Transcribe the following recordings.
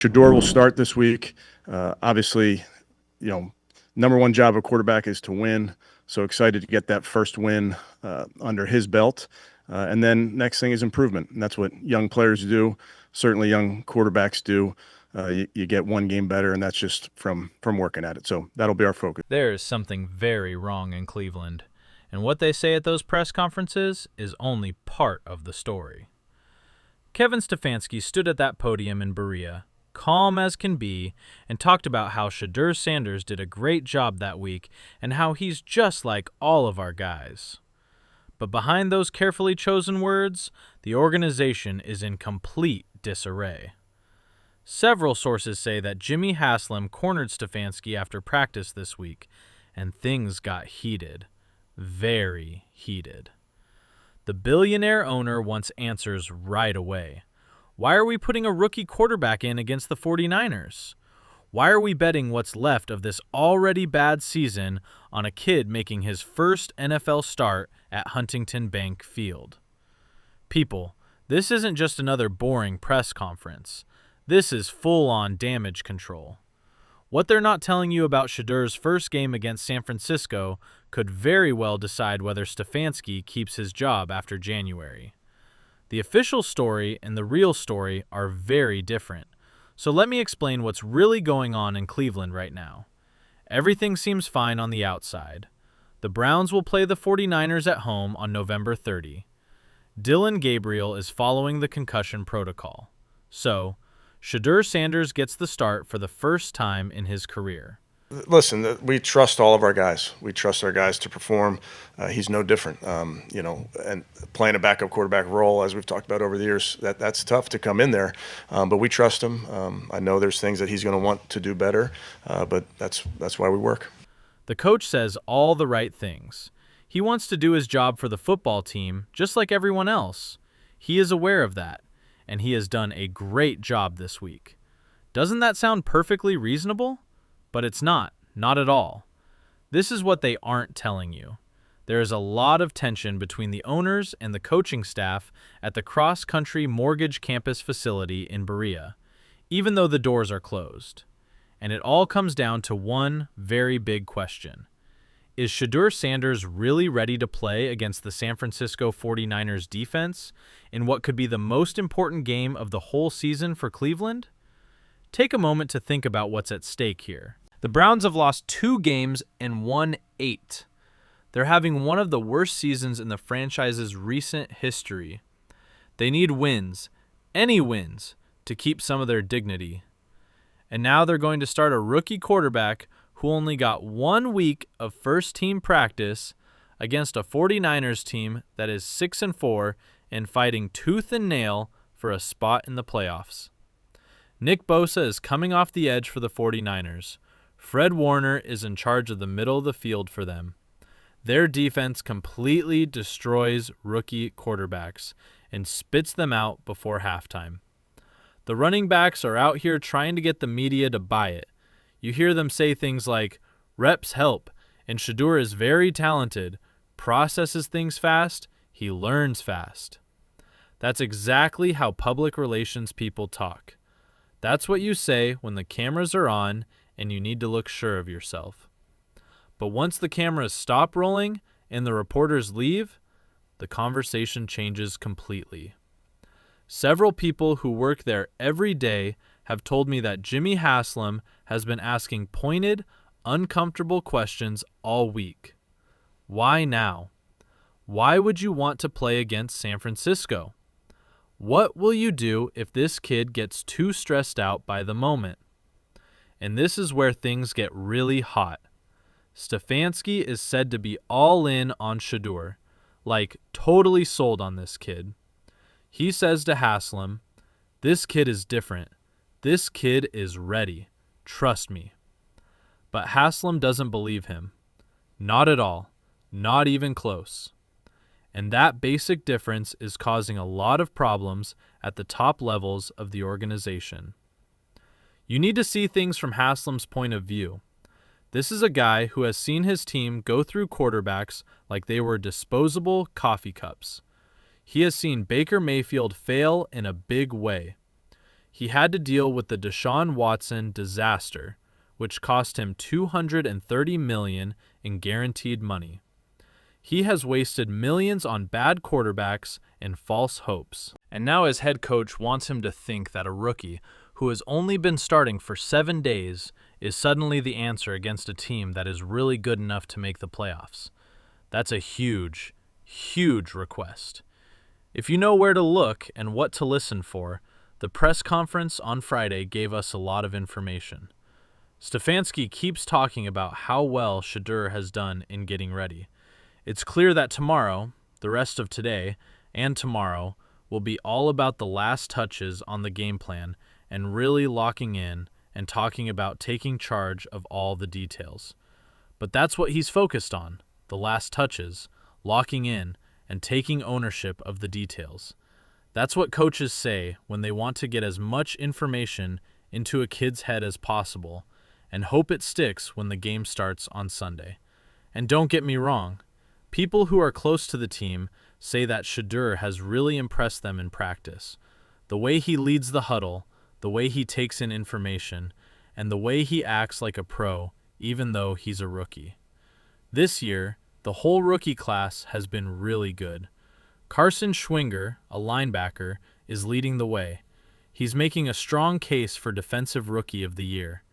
Shedeur will start this week. Obviously, number one job of quarterback is to win. So excited to get that first win under his belt. And then next thing is improvement. And that's what young players do. Certainly young quarterbacks do. You get one game better, and that's just from working at it. So that'll be our focus. There is something very wrong in Cleveland, and what they say at those press conferences is only part of the story. Kevin Stefanski stood at that podium in Berea, calm as can be, and talked about how Shedeur Sanders did a great job that week and how he's just like all of our guys. But behind those carefully chosen words, the organization is in complete disarray. Several sources say that Jimmy Haslam cornered Stefanski after practice this week, and things got heated. Very heated. The billionaire owner wants answers right away. Why are we putting a rookie quarterback in against the 49ers? Why are we betting what's left of this already bad season on a kid making his first NFL start at Huntington Bank Field? People, this isn't just another boring press conference. This is full-on damage control. What they're not telling you about Shedeur's first game against San Francisco could very well decide whether Stefanski keeps his job after January. The official story and the real story are very different. So let me explain what's really going on in Cleveland right now. Everything seems fine on the outside. The Browns will play the 49ers at home on November 30. Dillon Gabriel is following the concussion protocol. So, Shedeur Sanders gets the start for the first time in his career. Listen, we trust all of our guys. We trust our guys to perform. He's no different. And playing a backup quarterback role, as we've talked about over the years, that's tough to come in there. But we trust him. I know there's things that he's going to want to do better, but that's why we work. The coach says all the right things. He wants to do his job for the football team, just like everyone else. He is aware of that, and he has done a great job this week. Doesn't that sound perfectly reasonable? But it's not at all. This is what they aren't telling you. There is a lot of tension between the owners and the coaching staff at the cross-country mortgage campus facility in Berea, even though the doors are closed. And it all comes down to one very big question. Is Shedeur Sanders really ready to play against the San Francisco 49ers defense in what could be the most important game of the whole season for Cleveland? Take a moment to think about what's at stake here. The Browns have lost 2 games and won 8. They're having one of the worst seasons in the franchise's recent history. They need wins, any wins, to keep some of their dignity. And now they're going to start a rookie quarterback who only got 1 week of first-team practice against a 49ers team that is 6-4 and fighting tooth and nail for a spot in the playoffs. Nick Bosa is coming off the edge for the 49ers. Fred Warner is in charge of the middle of the field for them. Their defense completely destroys rookie quarterbacks and spits them out before halftime. The running backs are out here trying to get the media to buy it. You hear them say things like, reps help, and Shedeur is very talented, processes things fast, he learns fast. That's exactly how public relations people talk. That's what you say when the cameras are on and you need to look sure of yourself. But once the cameras stop rolling and the reporters leave, the conversation changes completely. Several people who work there every day have told me that Jimmy Haslam has been asking pointed, uncomfortable questions all week. Why now? Why would you want to play against San Francisco? What will you do if this kid gets too stressed out by the moment? And this is where things get really hot. Stefanski is said to be all in on Shedeur, like totally sold on this kid. He says to Haslam, "This kid is different. This kid is ready. Trust me." But Haslam doesn't believe him. Not at all. Not even close. And that basic difference is causing a lot of problems at the top levels of the organization. You need to see things from Haslam's point of view. This is a guy who has seen his team go through quarterbacks like they were disposable coffee cups. He has seen Baker Mayfield fail in a big way. He had to deal with the Deshaun Watson disaster, which cost him $230 million in guaranteed money. He has wasted millions on bad quarterbacks and false hopes. And now his head coach wants him to think that a rookie who has only been starting for 7 days is suddenly the answer against a team that is really good enough to make the playoffs. That's a huge, huge request. If you know where to look and what to listen for, the press conference on Friday gave us a lot of information. Stefanski keeps talking about how well Shedeur has done in getting ready. It's clear that tomorrow, the rest of today, and tomorrow will be all about the last touches on the game plan and really locking in and talking about taking charge of all the details. But that's what he's focused on, the last touches, locking in, and taking ownership of the details. That's what coaches say when they want to get as much information into a kid's head as possible and hope it sticks when the game starts on Sunday. And don't get me wrong, people who are close to the team say that Shedeur has really impressed them in practice. The way he leads the huddle, the way he takes in information, and the way he acts like a pro, even though he's a rookie. This year, the whole rookie class has been really good. Carson Schwinger, a linebacker, is leading the way. He's making a strong case for Defensive Rookie of the Year.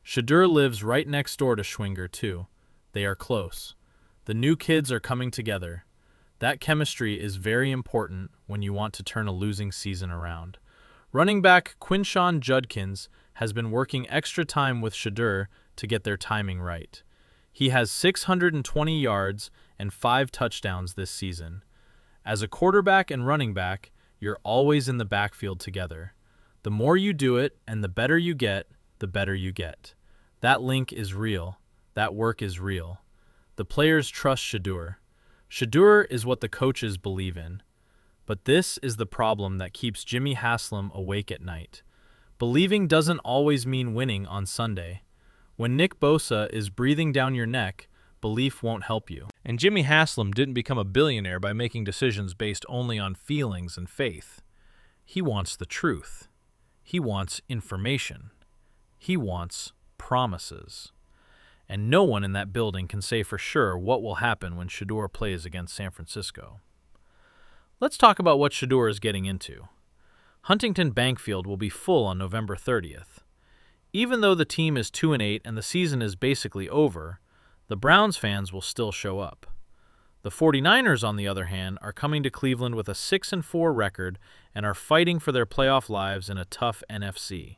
Shedeur lives right next door to Schwinger, too. They are close. The new kids are coming together. That chemistry is very important when you want to turn a losing season around. Running back Quinshon Judkins has been working extra time with Shedeur to get their timing right. He has 620 yards and 5 touchdowns this season. As a quarterback and running back, you're always in the backfield together. The more you do it and the better you get, the better you get. That link is real. That work is real. The players trust Shedeur. Shedeur is what the coaches believe in. But this is the problem that keeps Jimmy Haslam awake at night. Believing doesn't always mean winning on Sunday. When Nick Bosa is breathing down your neck, belief won't help you. And Jimmy Haslam didn't become a billionaire by making decisions based only on feelings and faith. He wants the truth. He wants information. He wants promises. And no one in that building can say for sure what will happen when Shedeur plays against San Francisco. Let's talk about what Shedeur is getting into. Huntington Bankfield will be full on November 30th. Even though the team is 2-8 and the season is basically over, the Browns fans will still show up. The 49ers, on the other hand, are coming to Cleveland with a 6-4 record and are fighting for their playoff lives in a tough NFC.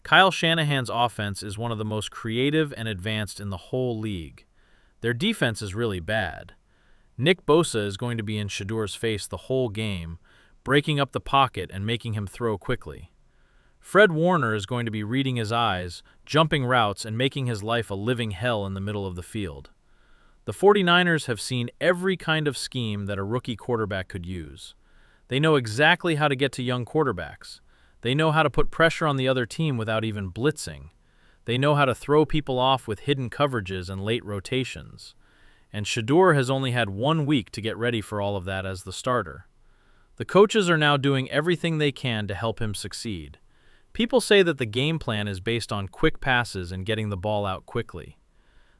Kyle Shanahan's offense is one of the most creative and advanced in the whole league. Their defense is really bad. Nick Bosa is going to be in Shedeur's face the whole game, breaking up the pocket and making him throw quickly. Fred Warner is going to be reading his eyes, jumping routes, and making his life a living hell in the middle of the field. The 49ers have seen every kind of scheme that a rookie quarterback could use. They know exactly how to get to young quarterbacks. They know how to put pressure on the other team without even blitzing. They know how to throw people off with hidden coverages and late rotations. And Shedeur has only had 1 week to get ready for all of that as the starter. The coaches are now doing everything they can to help him succeed. People say that the game plan is based on quick passes and getting the ball out quickly.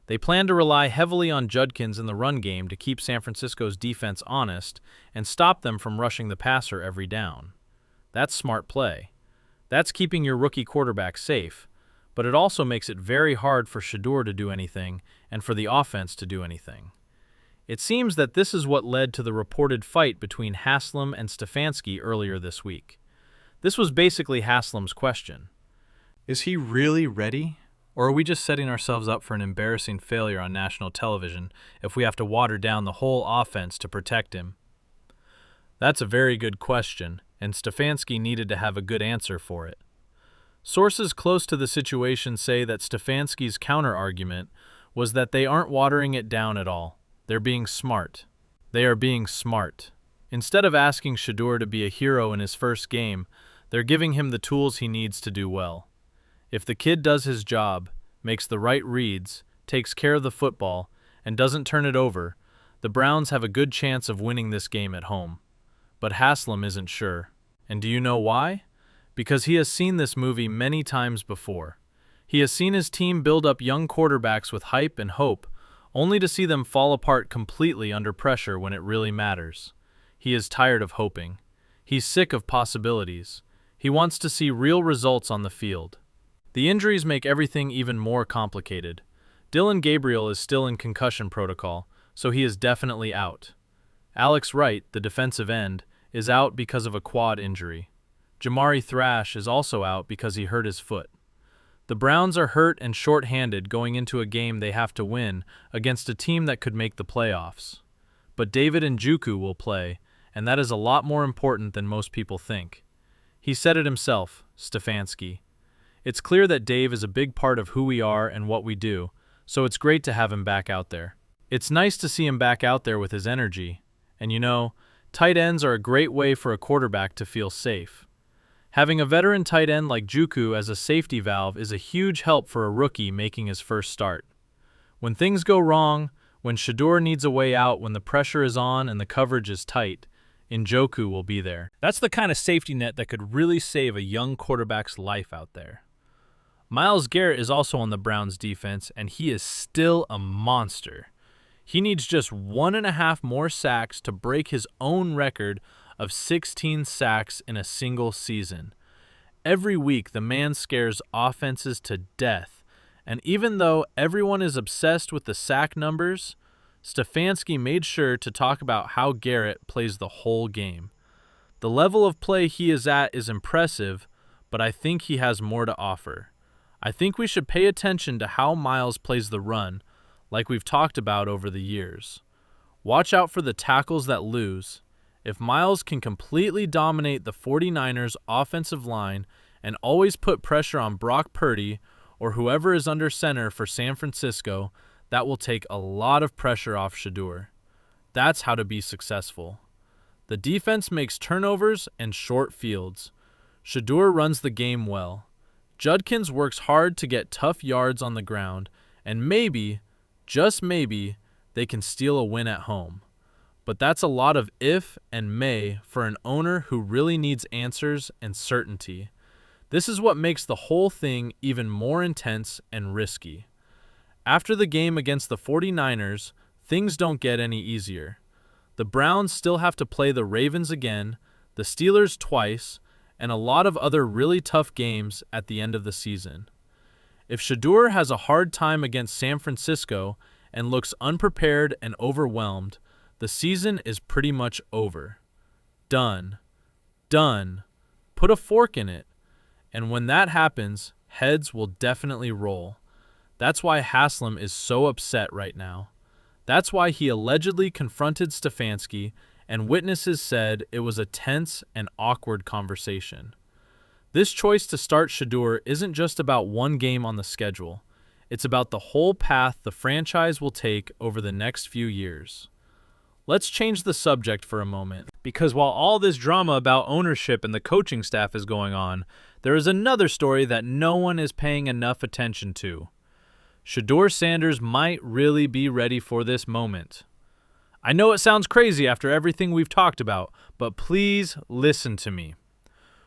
They plan to rely heavily on Judkins in the run game to keep San Francisco's defense honest and stop them from rushing the passer every down. That's smart play. That's keeping your rookie quarterback safe, but it also makes it very hard for Shedeur to do anything and for the offense to do anything. It seems that this is what led to the reported fight between Haslam and Stefanski earlier this week. This was basically Haslam's question. Is he really ready? Or are we just setting ourselves up for an embarrassing failure on national television if we have to water down the whole offense to protect him? That's a very good question, and Stefanski needed to have a good answer for it. Sources close to the situation say that Stefanski's counter-argument was that they aren't watering it down at all. They're being smart. They are being smart. Instead of asking Shedeur to be a hero in his first game, they're giving him the tools he needs to do well. If the kid does his job, makes the right reads, takes care of the football, and doesn't turn it over, the Browns have a good chance of winning this game at home. But Haslam isn't sure. And do you know why? because he has seen this movie many times before. He has seen his team build up young quarterbacks with hype and hope, only to see them fall apart completely under pressure when it really matters. He is tired of hoping. He's sick of possibilities. He wants to see real results on the field. The injuries make everything even more complicated. Dillon Gabriel is still in concussion protocol, so he is definitely out. Alex Wright, the defensive end, is out because of a quad injury. Jamari Thrash is also out because he hurt his foot. The Browns are hurt and short-handed going into a game they have to win against a team that could make the playoffs. But David Njoku will play, and that is a lot more important than most people think. He said it himself, Stefanski. It's clear that Dave is a big part of who we are and what we do, so it's great to have him back out there. It's nice to see him back out there with his energy. And you know, tight ends are a great way for a quarterback to feel safe. Having a veteran tight end like Njoku as a safety valve is a huge help for a rookie making his first start. When things go wrong, when Shedeur needs a way out, when the pressure is on and the coverage is tight, Njoku will be there. That's the kind of safety net that could really save a young quarterback's life out there. Myles Garrett is also on the Browns defense, and he is still a monster. He needs just 1.5 more sacks to break his own record of 16 sacks in a single season. Every week, the man scares offenses to death, and even though everyone is obsessed with the sack numbers, Stefanski made sure to talk about how Garrett plays the whole game. The level of play he is at is impressive, but I think he has more to offer. I think we should pay attention to how Myles plays the run, like we've talked about over the years. Watch out for the tackles that lose. If Myles can completely dominate the 49ers' offensive line and always put pressure on Brock Purdy or whoever is under center for San Francisco, that will take a lot of pressure off Shedeur. That's how to be successful. The defense makes turnovers and short fields. Shedeur runs the game well. Judkins works hard to get tough yards on the ground, and maybe, just maybe, they can steal a win at home. But that's a lot of if and may for an owner who really needs answers and certainty. This is what makes the whole thing even more intense and risky. After the game against the 49ers, things don't get any easier. The Browns still have to play the Ravens again, the Steelers twice, and a lot of other really tough games at the end of the season. If Shedeur has a hard time against San Francisco and looks unprepared and overwhelmed, the season is pretty much over. Done. Done. Put a fork in it. And when that happens, heads will definitely roll. That's why Haslam is so upset right now. That's why he allegedly confronted Stefanski, and witnesses said it was a tense and awkward conversation. This choice to start Shedeur isn't just about one game on the schedule. It's about the whole path the franchise will take over the next few years. Let's change the subject for a moment, because while all this drama about ownership and the coaching staff is going on, there is another story that no one is paying enough attention to. Shedeur Sanders might really be ready for this moment. I know it sounds crazy after everything we've talked about, but please listen to me.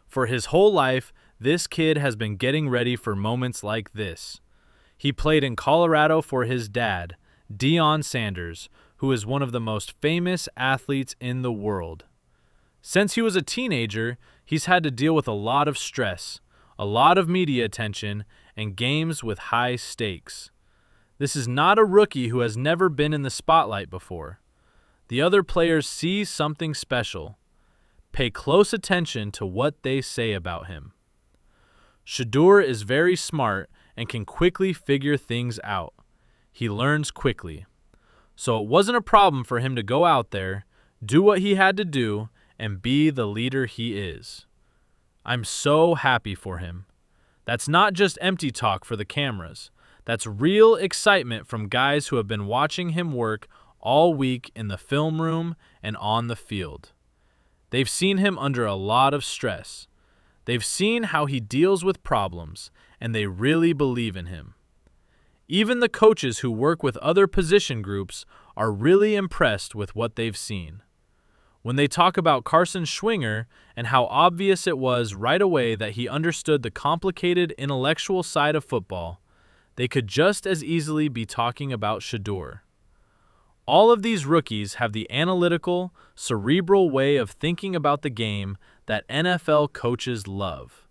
For his whole life, this kid has been getting ready for moments like this. He played in Colorado for his dad, Deion Sanders, who is one of the most famous athletes in the world. Since he was a teenager, he's had to deal with a lot of stress, a lot of media attention, and games with high stakes. This is not a rookie who has never been in the spotlight before. The other players see something special. Pay close attention to what they say about him. Shedeur is very smart and can quickly figure things out. He learns quickly. So it wasn't a problem for him to go out there, do what he had to do, and be the leader he is. I'm so happy for him. That's not just empty talk for the cameras. That's real excitement from guys who have been watching him work all week in the film room and on the field. They've seen him under a lot of stress. They've seen how he deals with problems, and they really believe in him. Even the coaches who work with other position groups are really impressed with what they've seen. When they talk about Carson Schwinger and how obvious it was right away that he understood the complicated intellectual side of football, they could just as easily be talking about Shedeur. All of these rookies have the analytical, cerebral way of thinking about the game that NFL coaches love.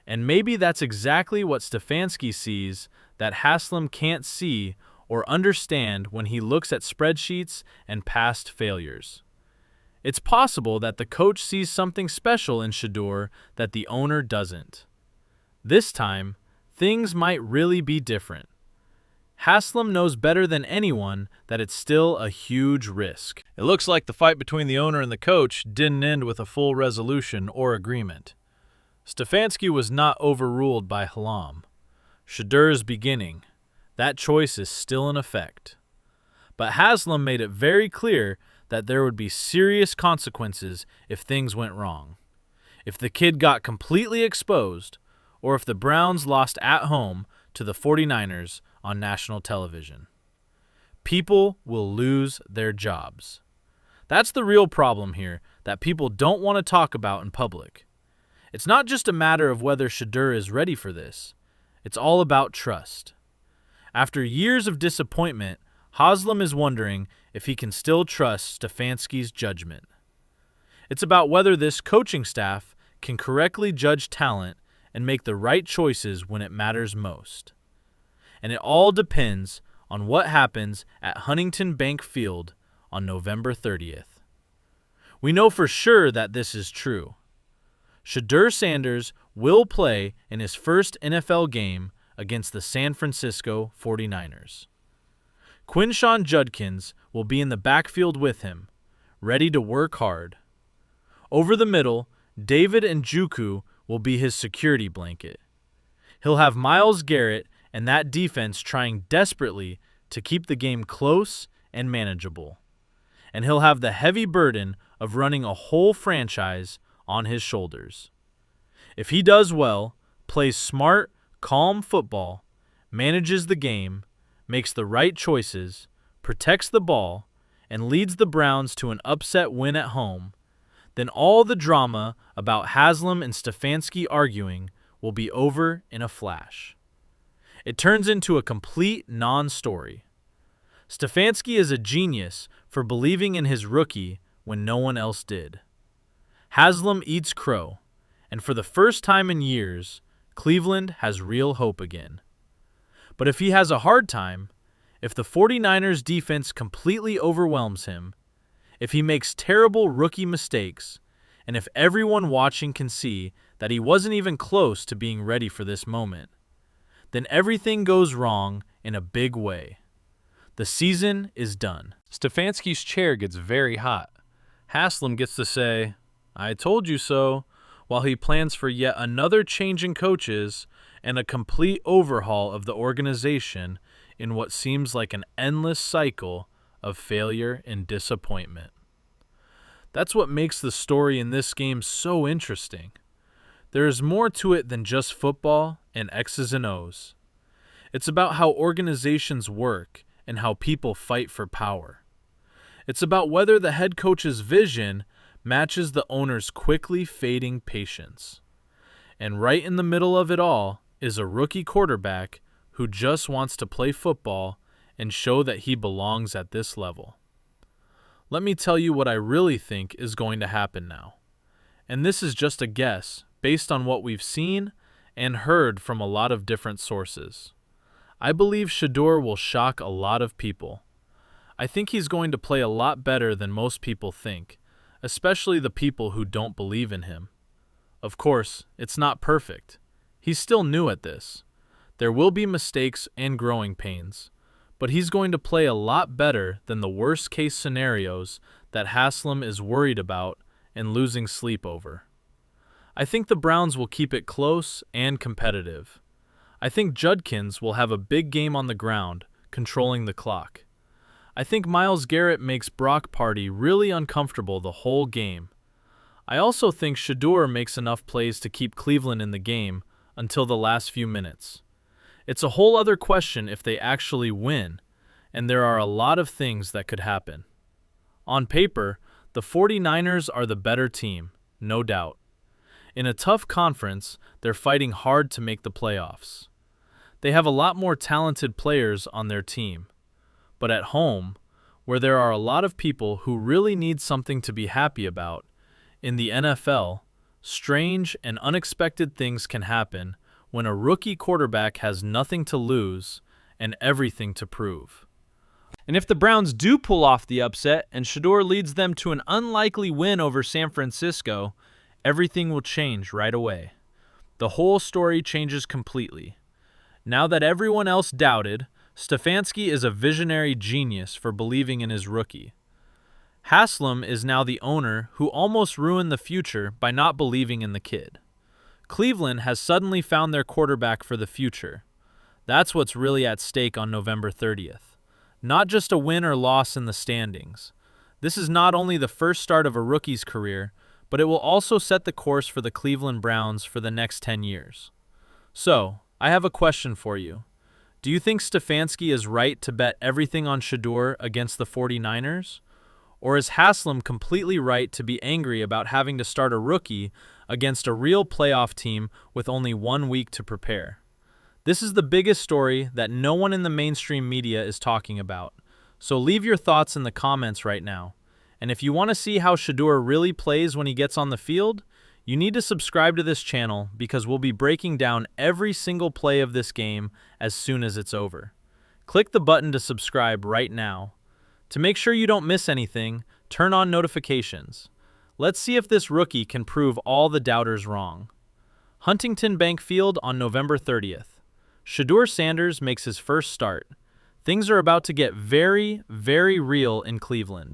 And maybe that's exactly what Stefanski sees that Haslam can't see or understand when he looks at spreadsheets and past failures. It's possible that the coach sees something special in Shedeur that the owner doesn't. This time, things might really be different. Haslam knows better than anyone that it's still a huge risk. It looks like the fight between the owner and the coach didn't end with a full resolution or agreement. Stefanski was not overruled by Haslam. Shedeur's beginning. That choice is still in effect. But Haslam made it very clear that there would be serious consequences if things went wrong. If the kid got completely exposed, or if the Browns lost at home to the 49ers on national television. People will lose their jobs. That's the real problem here that people don't want to talk about in public. It's not just a matter of whether Shedeur is ready for this. It's all about trust. After years of disappointment, Haslam is wondering if he can still trust Stefanski's judgment. It's about whether this coaching staff can correctly judge talent and make the right choices when it matters most. And it all depends on what happens at Huntington Bank Field on November 30th. We know for sure that this is true. Shedeur Sanders will play in his first NFL game against the San Francisco 49ers. Quinshon Judkins will be in the backfield with him, ready to work hard. Over the middle, David Njoku will be his security blanket. He'll have Myles Garrett and that defense trying desperately to keep the game close and manageable. And he'll have the heavy burden of running a whole franchise on his shoulders. If he does well, plays smart, calm football, manages the game, makes the right choices, protects the ball, and leads the Browns to an upset win at home, then all the drama about Haslam and Stefanski arguing will be over in a flash. It turns into a complete non-story. Stefanski is a genius for believing in his rookie when no one else did. Haslam eats crow, and for the first time in years, Cleveland has real hope again. But if he has a hard time, if the 49ers defense completely overwhelms him, if he makes terrible rookie mistakes, and if everyone watching can see that he wasn't even close to being ready for this moment, then everything goes wrong in a big way. The season is done. Stefanski's chair gets very hot. Haslam gets to say, "I told you so," while he plans for yet another change in coaches and a complete overhaul of the organization in what seems like an endless cycle of failure and disappointment. That's what makes the story in this game so interesting. There is more to it than just football and X's and O's. It's about how organizations work and how people fight for power. It's about whether the head coach's vision matches the owner's quickly fading patience. And right in the middle of it all is a rookie quarterback who just wants to play football and show that he belongs at this level. Let me tell you what I really think is going to happen now. And this is just a guess based on what we've seen and heard from a lot of different sources. I believe Shedeur will shock a lot of people. I think he's going to play a lot better than most people think, especially the people who don't believe in him. Of course, it's not perfect. He's still new at this. There will be mistakes and growing pains, but he's going to play a lot better than the worst-case scenarios that Haslam is worried about and losing sleep over. I think the Browns will keep it close and competitive. I think Judkins will have a big game on the ground, controlling the clock. I think Myles Garrett makes Brock Purdy really uncomfortable the whole game. I also think Shedeur makes enough plays to keep Cleveland in the game until the last few minutes. It's a whole other question if they actually win, and there are a lot of things that could happen. On paper, The 49ers are the better team, no doubt. In a tough conference, they're fighting hard to make the playoffs. They have a lot more talented players on their team. But at home, where there are a lot of people who really need something to be happy about, in the NFL, strange and unexpected things can happen when a rookie quarterback has nothing to lose and everything to prove. And if the Browns do pull off the upset and Shedeur leads them to an unlikely win over San Francisco, everything will change right away. The whole story changes completely. Now that everyone else doubted, Stefanski is a visionary genius for believing in his rookie. Haslam is now the owner who almost ruined the future by not believing in the kid. Cleveland has suddenly found their quarterback for the future. That's what's really at stake on November 30th. Not just a win or loss in the standings. This is not only the first start of a rookie's career, but it will also set the course for the Cleveland Browns for the next 10 years. So, I have a question for you. Do you think Stefanski is right to bet everything on Shedeur against the 49ers? Or is Haslam completely right to be angry about having to start a rookie against a real playoff team with only 1 week to prepare? This is the biggest story that no one in the mainstream media is talking about. So leave your thoughts in the comments right now. And if you want to see how Shedeur really plays when he gets on the field, you need to subscribe to this channel because we'll be breaking down every single play of this game as soon as it's over. Click the button to subscribe right now. To make sure you don't miss anything, turn on notifications. Let's see if this rookie can prove all the doubters wrong. Huntington Bank Field on November 30th. Shedeur Sanders makes his first start. Things are about to get very, very real in Cleveland.